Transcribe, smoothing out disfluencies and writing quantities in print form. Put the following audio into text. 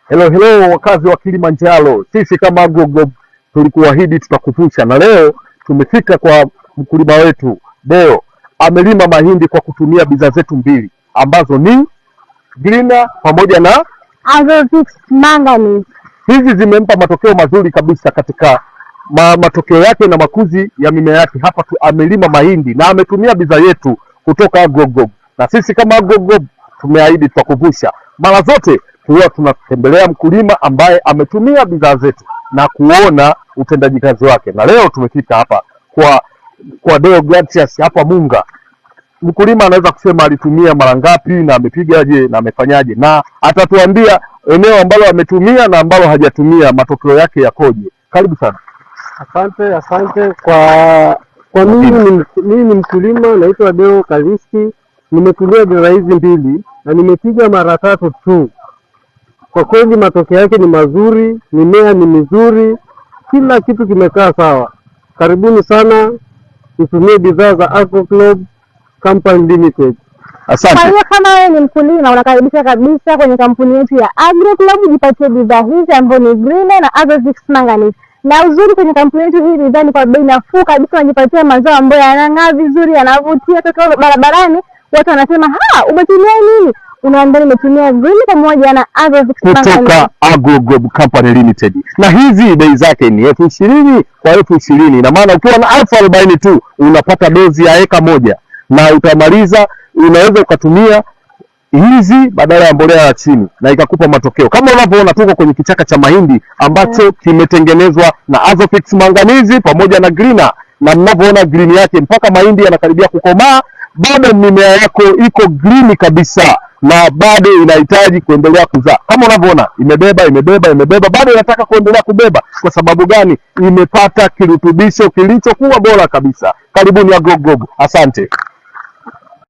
Hello wakazi wa Kilimanjaro. Sisi kama AgroGlobe tulikuahidi tutakuvusha, na leo tumefika kwa mkulima wetu Deo. Amelima mahindi kwa kutumia bidhaa zetu mbili ambazo ni Greener pamoja na Azofix Manganese. Hizi zimempa matokeo mazuri kabisa katika matokeo yake na makuzi ya mimea yake. Hapa tu amelima mahindi na ametumia bidhaa yetu kutoka AgroGlobe, na sisi kama AgroGlobe tumeahidi tutakuvusha. Mara zote huwa tunatembelea mkulima ambaye ametumia bidhaa zetu na kuona utendaji kazi wake, na leo tumefika hapa kwa Deo Gratius hapa Munga. Mkulima anaweza kusema alitumia mara ngapi na amepigaje na amefanyaje, na atatuambia eneo ambalo ametumia na ambalo hajatumia matokeo yake yakoje. Karibu sana. Asante kwa mimi ni mkulima naitwa Deo Kaliski. Nimetumia bidhaa hizi mbili na nimepiga mara 3 tu. Kwa kweli matokeo yake ni mazuri, mimea ni mizuri, kila kitu kimekaa sawa. Karibuni sana tutumie bidhaa za AgroGlobe Company Limited. Asante. Kwa hiyo kama wewe ni mkulima unakaribisha kabisa kwenye kampuni yetu ya AgroGlobe, jipatie bidhaa hizi ambazo ni Greener na Azofix Manganese. Na uzuri kwenye kampuni yetu hii bidhaa ni kwa bei nafuu kabisa, unajipatia mazao ambayo yanang'aa vizuri, yanavutia. Toka barabarani watu wanasema, umetumia nini? Unaambia nimetumia Greener pamoja na Azofix Manganese kutoka AgroGlobe Company Limited. Na hizi bei zake ni 20,000 kwa 20,000. Na maana ukiwa na 40,000 tu unapata dozi ya eka moja na utamaliza. Unaweza ukatumia hizi badala ya mbolea ya chini na ikakupa matokeo. Kama unavyoona tuko kwenye kichaka cha mahindi ambacho kimetengenezwa na Azofix Manganese pamoja na Greener, na mnavyoona green yake mpaka mahindi yanakaribia kukomaa, bado mimea yako iko green kabisa na bado inahitaji kuendelea kuzaa. Kama unavyoona imebeba, bado inataka kuendelea kubeba. Kwa sababu gani? Imepata kirutubisho kilichokuwa bora kabisa. Karibuni AgroGlobe. Asante.